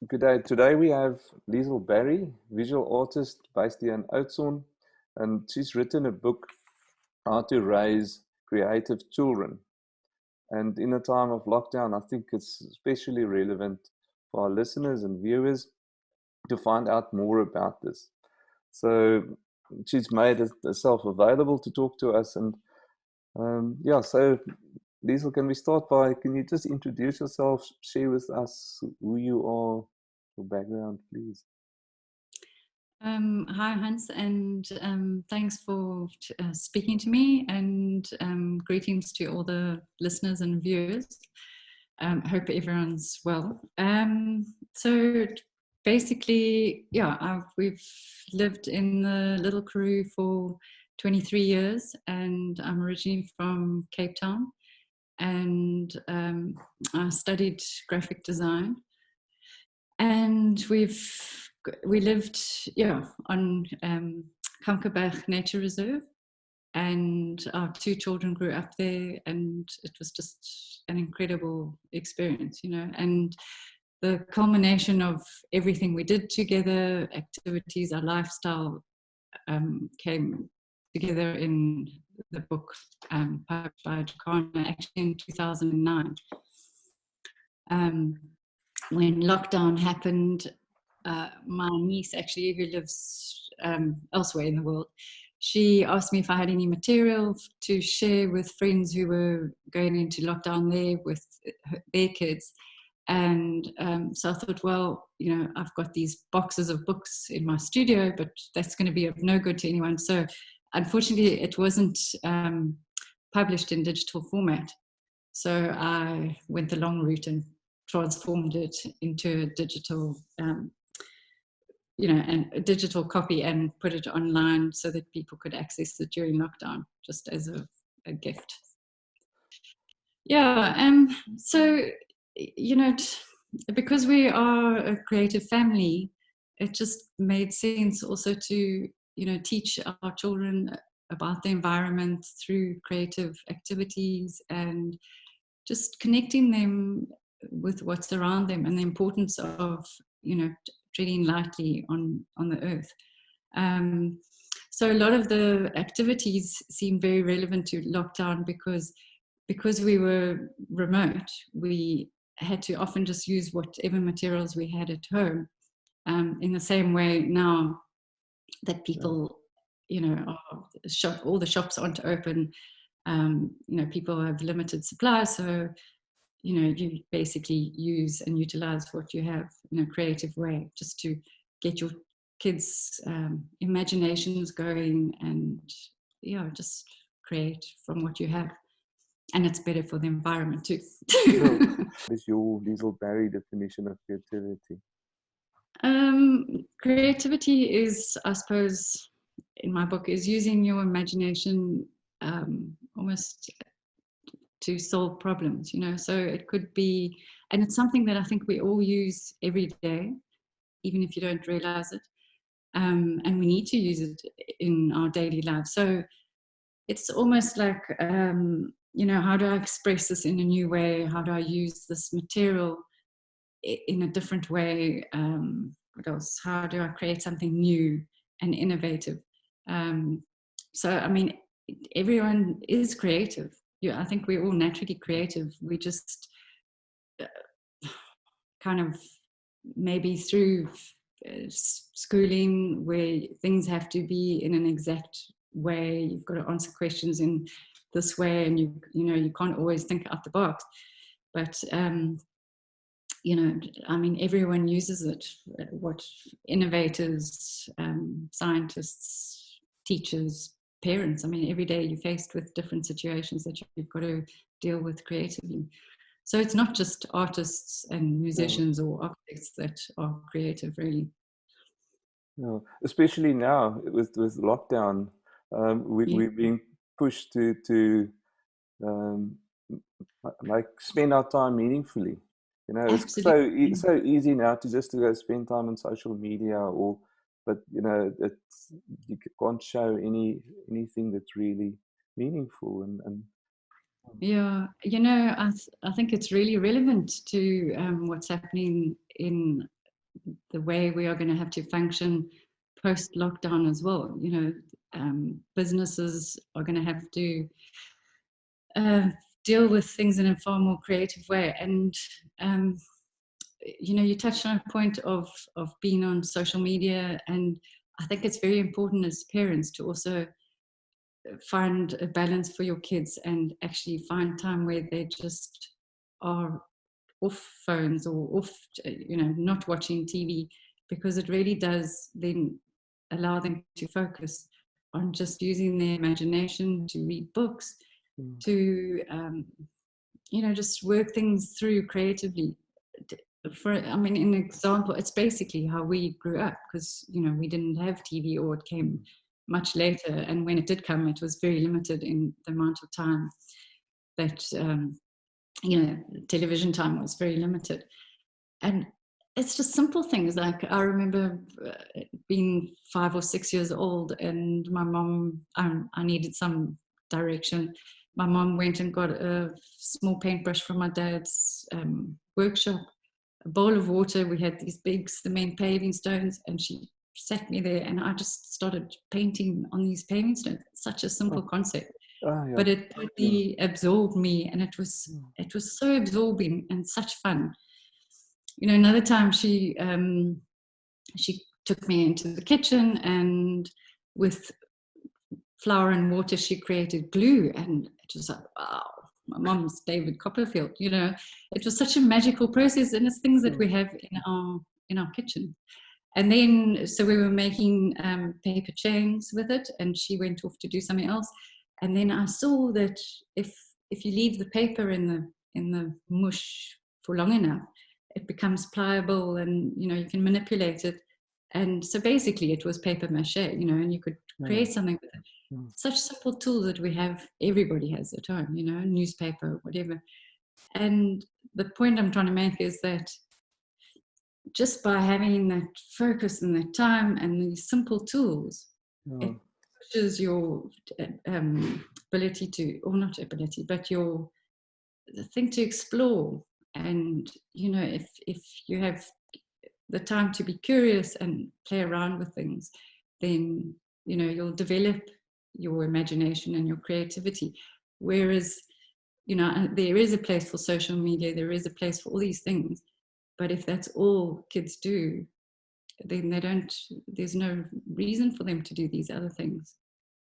Good day. Today we have Lisl Barry, visual artist based here in Oudtshoorn, and she's written a book, How to Raise Creative Children. And in a time of lockdown, I think it's especially relevant for our listeners and viewers to find out more about this. So she's made herself available to talk to us. And yeah, so Liesel, can you just introduce yourself, share with us who you are, your background, please? Hi, Hans, and thanks for speaking to me, and greetings to all the listeners and viewers. Hope everyone's well. So basically, yeah, we've lived in the Little Karoo for 23 years, and I'm originally from Cape Town, and I studied graphic design, and we lived on Kankerberg Nature Reserve, and our two children grew up there, and it was just an incredible experience, and the culmination of everything we did together, activities, our lifestyle, came together in the book published by Jakarta, actually in 2009. When lockdown happened, my niece, actually, who lives elsewhere in the world, she asked me if I had any material to share with friends who were going into lockdown there with their kids. And so I thought, well, I've got these boxes of books in my studio, but that's going to be of no good to anyone. So unfortunately, it wasn't published in digital format. So I went the long route and transformed it into a digital and a digital copy, and put it online so that people could access it during lockdown, just as a gift. Yeah, so, because we are a creative family, it just made sense also to, teach our children about the environment through creative activities, and just connecting them with what's around them, and the importance of, treading lightly on the earth. So a lot of the activities seem very relevant to lockdown, because we were remote, we had to often just use whatever materials we had at home. In the same way now that people, all the shops aren't open, people have limited supply, so you basically use and utilize what you have in a creative way, just to get your kids' imaginations going, and just create from what you have. And it's better for the environment too. What is your Lisl Barry definition of creativity? Creativity is, I suppose, in my book, is using your imagination almost to solve problems, so it could be, and it's something that I think we all use every day, even if you don't realize it, and we need to use it in our daily lives. So it's almost like, how do I express this in a new way? How do I use this material in a different way? What else? How do I create something new and innovative? So, I mean, everyone is creative. I think we're all naturally creative. We just kind of, maybe through schooling, where things have to be in an exact way, you've got to answer questions in this way, and you can't always think out the box. But I mean, everyone uses it. What innovators, scientists, teachers, parents, I mean, every day you're faced with different situations that you've got to deal with creatively. So it's not just artists and musicians or architects that are creative, really. No, especially now with lockdown, we're being pushed to like spend our time meaningfully. It's so easy now to just to go spend time on social media, but you can't show anything that's really meaningful and yeah, I think it's really relevant to what's happening in the way we are going to have to function post lockdown as well. You know, businesses are going to have to deal with things in a far more creative way. And you know, you touched on a point of being on social media, and I think it's very important as parents to also find a balance for your kids and actually find time where they just are off phones or off, you know, not watching TV, because it really does then allow them to focus on just using their imagination to read books, to you know, just work things through creatively. For, I mean, an example, it's basically how we grew up, because, you know, we didn't have TV, or it came much later, and when it did come, it was very limited in the amount of time that you know, television time was very limited. And it's just simple things. Like, I remember being 5 or 6 years old, and my mom, I needed some direction. My mom went and got a small paintbrush from my dad's workshop, a bowl of water. We had these big cement paving stones, and she sat me there, and I just started painting on these paving stones. Such a simple concept. Yeah. But it totally absorbed me, and it was so absorbing and such fun. You know, another time she took me into the kitchen, and with flour and water she created glue, and it was like, wow, my mom's David Copperfield. You know, it was such a magical process, and it's things that we have in our kitchen. And then, so we were making paper chains with it, and she went off to do something else. And then I saw that if you leave the paper in the mush for long enough, it becomes pliable, and, you know, you can manipulate it. And so basically it was paper mache, you know, and you could create something with it. Such simple tools that we have, everybody has at home, you know, newspaper, whatever. And the point I'm trying to make is that just by having that focus and that time and these simple tools, it pushes your ability to, or not ability, but your the thing to explore. And, you know, if you have the time to be curious and play around with things, then, you know, you'll develop your imagination and your creativity. Whereas, you know, there is a place for social media, there is a place for all these things, but if that's all kids do, then there's no reason for them to do these other things.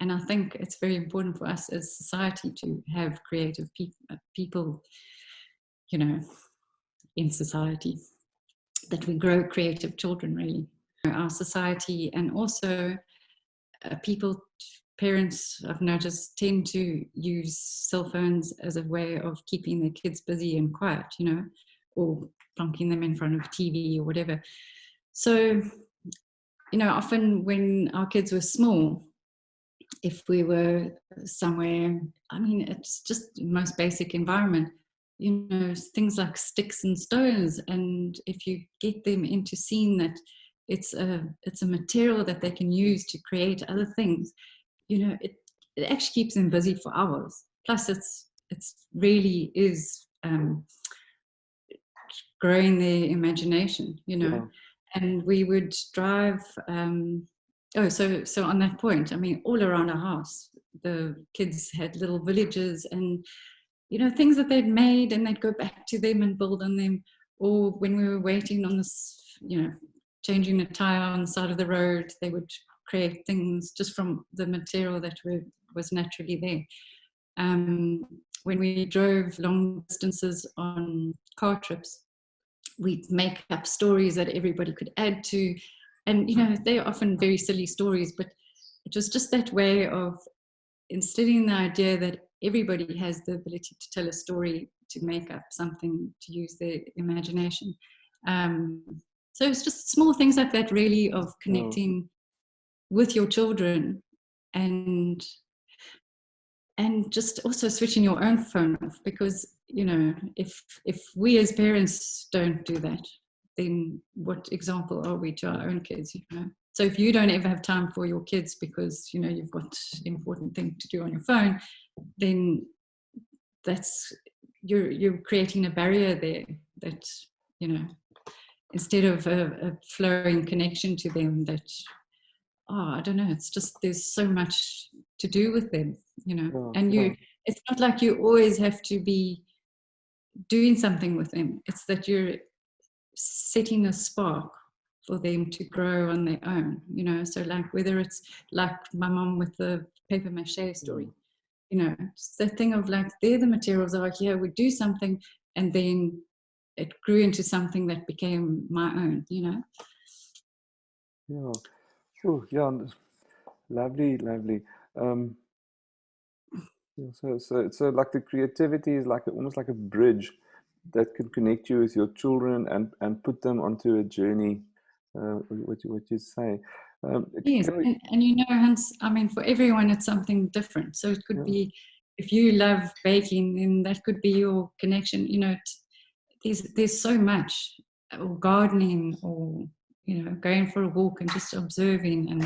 And I think it's very important for us as society to have creative people, you know, in society, that we grow creative children, really. Our society, and also parents, I've noticed, tend to use cell phones as a way of keeping their kids busy and quiet, you know, or plonking them in front of TV or whatever. So, you know, often when our kids were small, if we were somewhere, I mean, it's just the most basic environment, you know, things like sticks and stones. And if you get them into seeing that it's a material that they can use to create other things, you know, it actually keeps them busy for hours. Plus it's really is growing their imagination, you know. And we would drive so on that point, I mean, all around our house the kids had little villages, and, you know, things that they'd made, and they'd go back to them and build on them. Or when we were waiting on this, you know, changing a tire on the side of the road, they would create things just from the material that was naturally there. When we drove long distances on car trips, we'd make up stories that everybody could add to. And, you know, they're often very silly stories, but it was just that way of instilling the idea that everybody has the ability to tell a story, to make up something, to use their imagination. So it's just small things like that, really, of connecting with your children, and just also switching your own phone off. Because, you know, if we as parents don't do that, then what example are we to our own kids, you know? So if you don't ever have time for your kids because, you know, you've got important things to do on your phone, then that's you're creating a barrier there that, you know, instead of a flowing connection to them that, I don't know, it's just there's so much to do with them, and it's not like you always have to be doing something with them. It's that you're setting a spark for them to grow on their own, so like whether it's like my mom with the paper mache story, it's that thing of like, they're the materials are here, we do something, and then it grew into something that became my own, Yeah. Oh, yeah. Lovely. So like the creativity is like almost like a bridge that can connect you with your children and put them onto a journey. What you say? Yes, and Hans, I mean, for everyone it's something different. So it could be, if you love baking, then that could be your connection. There's so much, or gardening, or going for a walk and just observing and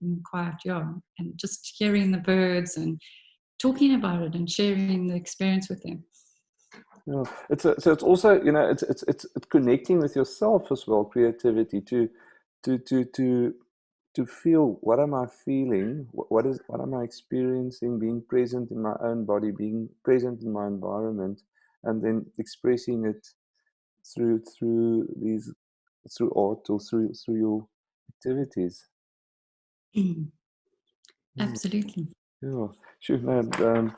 in quiet yard and just hearing the birds and talking about it and sharing the experience with them. Yeah, so it's also it's connecting with yourself as well. Creativity to feel, what am I feeling? What am I experiencing? Being present in my own body, being present in my environment, and then expressing it through art or through your activities. Absolutely. Yeah, sure. No,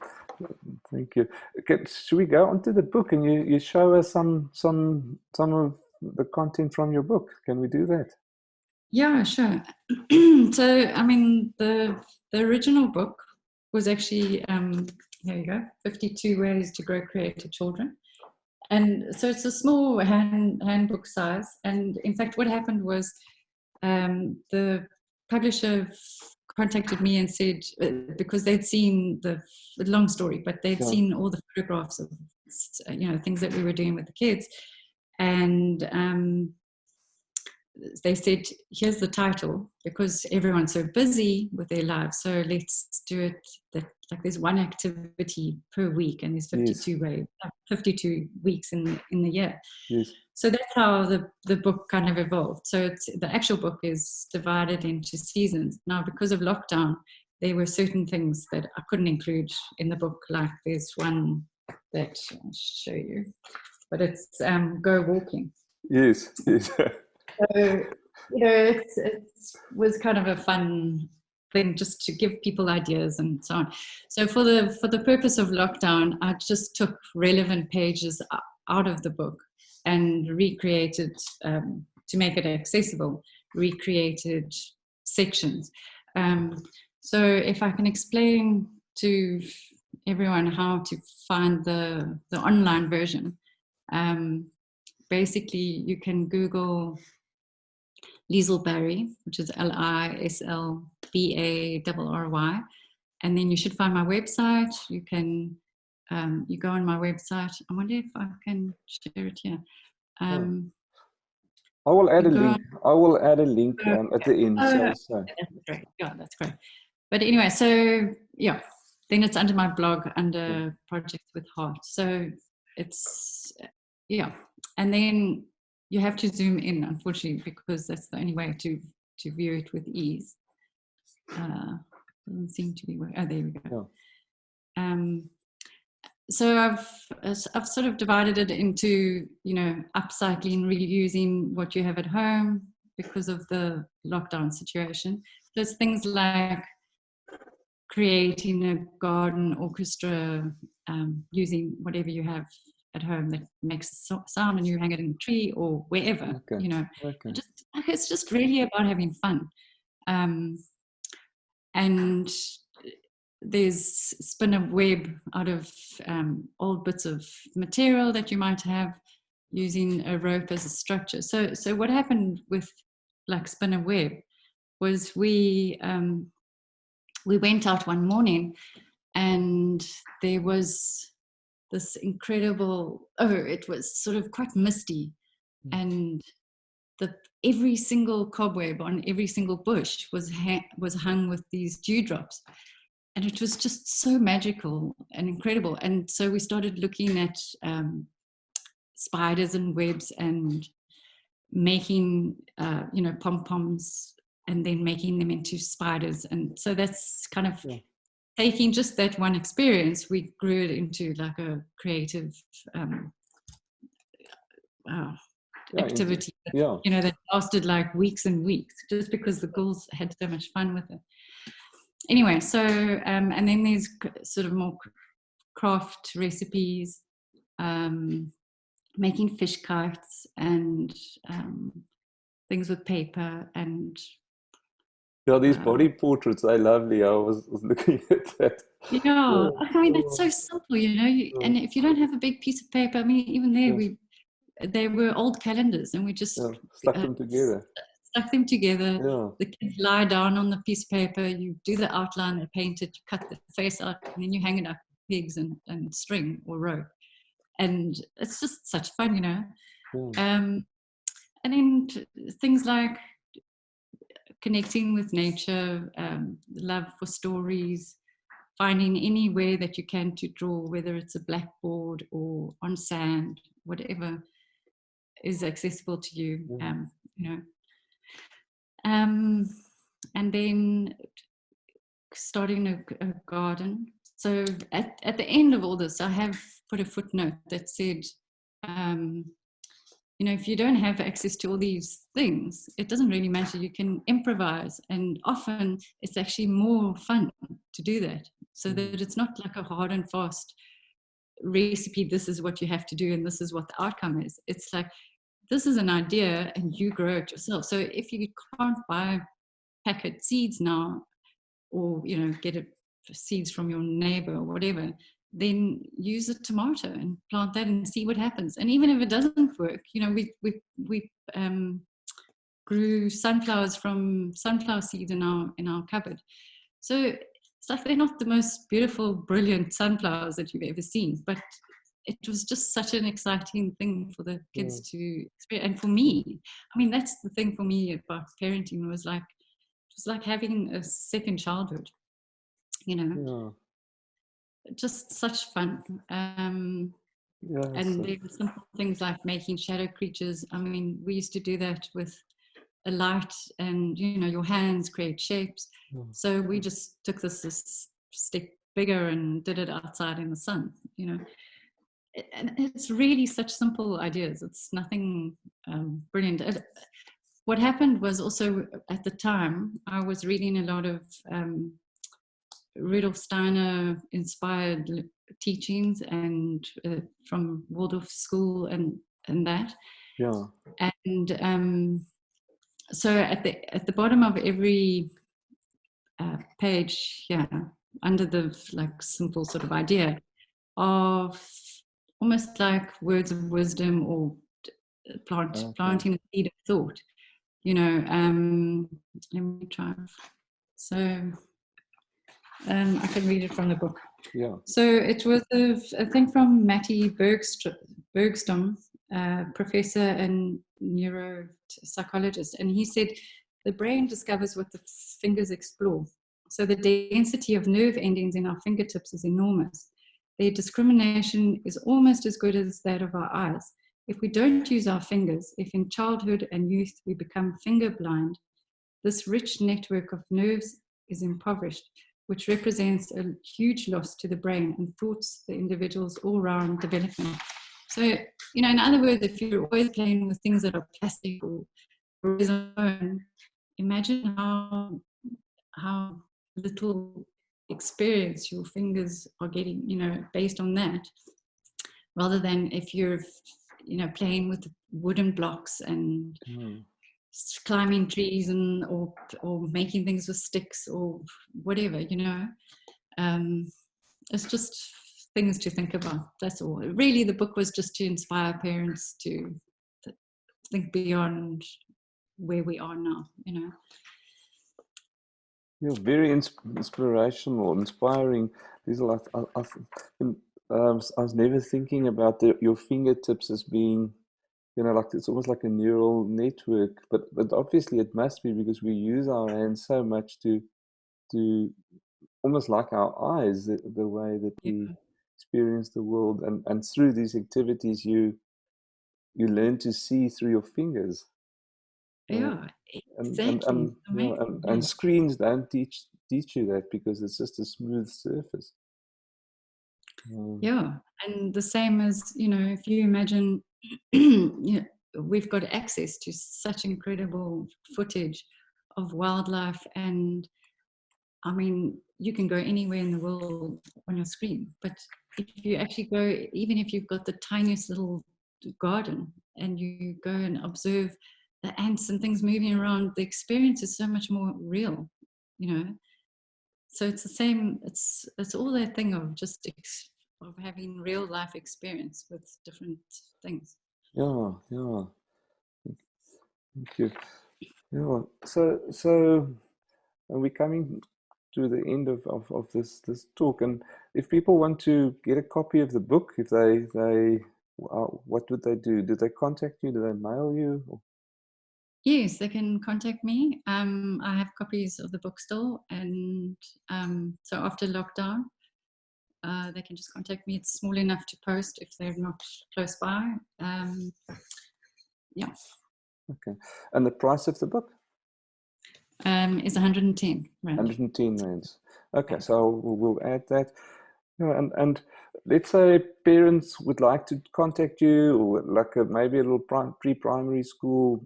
thank you. Okay, should we go on to the book and you show us some of the content from your book? Can we do that? Yeah, sure. So, I mean, the original book was actually, here you go, 52 Ways to Grow Creative Children. And so it's a small handbook size. And in fact, what happened was the publisher contacted me and said, because they'd seen the long story, but they'd seen all the photographs of, things that we were doing with the kids. And they said, here's the title, because everyone's so busy with their lives, so let's do it that like there's one activity per week, and there's 52 weeks in the year. Yes. So that's how the book kind of evolved. So the actual book is divided into seasons. Now, because of lockdown, there were certain things that I couldn't include in the book, like there's one that I'll show you, but it's Go Walking. Yes. So, it was kind of a fun thing just to give people ideas and so on. So for the purpose of lockdown, I just took relevant pages out of the book and recreated, to make it accessible, recreated sections. So if I can explain to everyone how to find the online version, basically you can Google Lisl Barry, which is Lislbarry, and then you should find my website. You can you go on my website. I wonder if I can share it here. I will add a link. I will add a link at the end. That's great. Yeah, that's great. But anyway, so yeah, then it's under my blog under Projects with Heart. So it's and then you have to zoom in, unfortunately, because that's the only way to view it with ease. Doesn't seem to be working. Oh, there we go. Yeah. So I've sort of divided it into, upcycling, reusing what you have at home because of the lockdown situation. There's things like creating a garden orchestra, using whatever you have at home that makes a sound, and you hang it in a tree or wherever. It's just really about having fun. And there's spin a web out of old bits of material that you might have, using a rope as a structure. So what happened with like spin a web was we went out one morning and there was this incredible, it was sort of quite misty, and every single cobweb on every single bush was hung with these dewdrops, and it was just so magical and incredible. And so we started looking at spiders and webs and making, pom-poms and then making them into spiders. And so that's kind of taking just that one experience, we grew it into like a creative activity that lasted like weeks and weeks, just because the girls had so much fun with it. Anyway, so and then there's sort of more craft recipes, making fish kites and things with paper. And these body portraits are lovely. I was looking at that. I mean, that's so simple, and if you don't have a big piece of paper, I mean, even there they were old calendars, and we just stuck them together. The kids lie down on the piece of paper, you do the outline, you paint it, you cut the face out, and then you hang it up pigs and string or rope. And it's just such fun, and then things like connecting with nature, love for stories, finding any way that you can to draw, whether it's a blackboard or on sand, whatever is accessible to you, and then starting a garden. So at the end of all this, I have put a footnote that said, if you don't have access to all these things, it doesn't really matter. You can improvise, and often it's actually more fun to do that, so that it's not like a hard and fast recipe. This is what you have to do, and this is what the outcome is. It's like, this is an idea, and you grow it yourself. So if you can't buy packet seeds now, or get it seeds from your neighbor or whatever, then use a tomato and plant that and see what happens. And even if it doesn't work, we grew sunflowers from sunflower seeds in our cupboard. So it's like, they're not the most beautiful, brilliant sunflowers that you've ever seen, but it was just such an exciting thing for the kids to experience. And for me, I mean, that's the thing for me about parenting, was like, it was like having a second childhood, just such fun. And there were simple things like making shadow creatures. I mean, we used to do that with a light, and your hands create shapes. So we just took this a step bigger and did it outside in the sun, and it's really such simple ideas. It's nothing brilliant. What happened was, also at the time, I was reading a lot of Rudolf Steiner inspired teachings, and from Waldorf school and that. And so at the bottom of every page, under the like simple sort of idea of almost like words of wisdom, or planting a seed of thought. Let me try. So I can read it from the book. So it was a thing from Matty Bergstrom, professor and neuropsychologist, and he said, the brain discovers what the fingers explore. So the density of nerve endings in our fingertips is enormous. Their discrimination is almost as good as that of our eyes. If we don't use our fingers, if in childhood and youth we become finger blind, this rich network of nerves is impoverished, which represents a huge loss to the brain and thwarts the individual's all-round development. So, in other words, if you're always playing with things that are plastic or resin, imagine how little experience your fingers are getting, based on that, rather than if you're, playing with wooden blocks and climbing trees or making things with sticks or whatever. It's just things to think about. That's all. Really, the book was just to inspire parents to think beyond where we are now. You're very inspirational, inspiring. I was never thinking about your fingertips as being, like it's almost like a neural network. But obviously it must be, because we use our hands so much to almost like our eyes, the way that we experience the world, and through these activities you learn to see through your fingers. Yeah, And exactly. you know, Amazing. and screens don't teach you that because it's just a smooth surface. Yeah, and the same as, you know, if you imagine, you we've got access to such incredible footage of wildlife, and I mean, you can go anywhere in the world on your screen, but if you actually go, even if you've got the tiniest little garden and you go and observe the ants and things moving around, the experience is so much more real, you know. So it's the same. It's all that thing of just of having real life experience with different things. Yeah, yeah. Thank you. Yeah. So we're coming to the end of this talk, and if people want to get a copy of the book, if they what would they do? Do they contact you? Do they mail you? Or Yes, they can contact me. I have copies of the book still, and so after lockdown, they can just contact me. It's small enough to post if they're not close by. Yeah, okay. And the price of the book? is 110 rand. 110 rands. Okay, so we'll add that. Yeah, and let's say parents would like to contact you, or like maybe a little pre-primary school.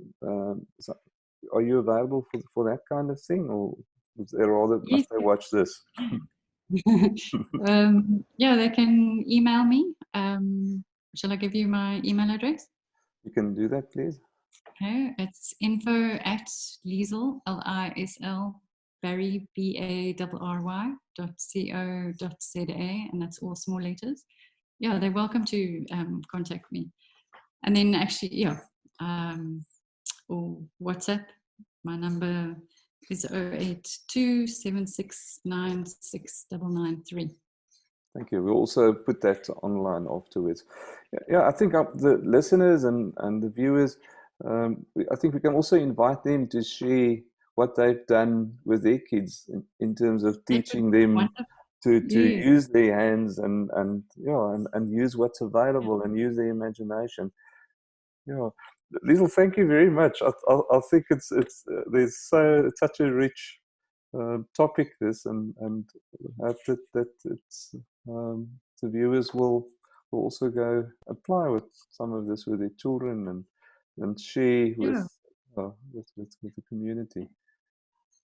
Are you available for that kind of thing, or is there rather Yes. must they watch this? Yeah, they can email me. Shall I give you my email address? You can do that, please. Okay, it's info@Lisl, Lisl Barry, BARRY.co.za, and that's all small letters. Yeah, they're welcome to contact me. And then actually, yeah, or WhatsApp. My number is 082 7696993. Thank you. We'll also put that online afterwards. Yeah, I think the listeners and the viewers, I think we can also invite them to share what they've done with their kids in terms of That would teaching be them wonderful. to Yeah. use their hands and yeah and use what's available and use their imagination. Yeah, Liesl, thank you very much. I think it's it's such a rich topic this, and hope that it's the viewers will also go apply with some of this with their children and share Yeah. with the community.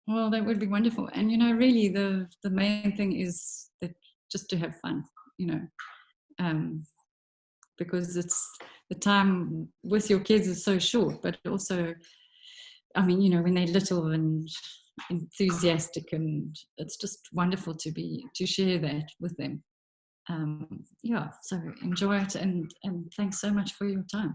Well, that would be wonderful. And you know, really, the main thing is that just to have fun. You know, um, because it's the time with your kids is so short, but also, I mean, you know, when they're little and enthusiastic, and it's just wonderful to share that with them. Yeah, so enjoy it, and thanks so much for your time.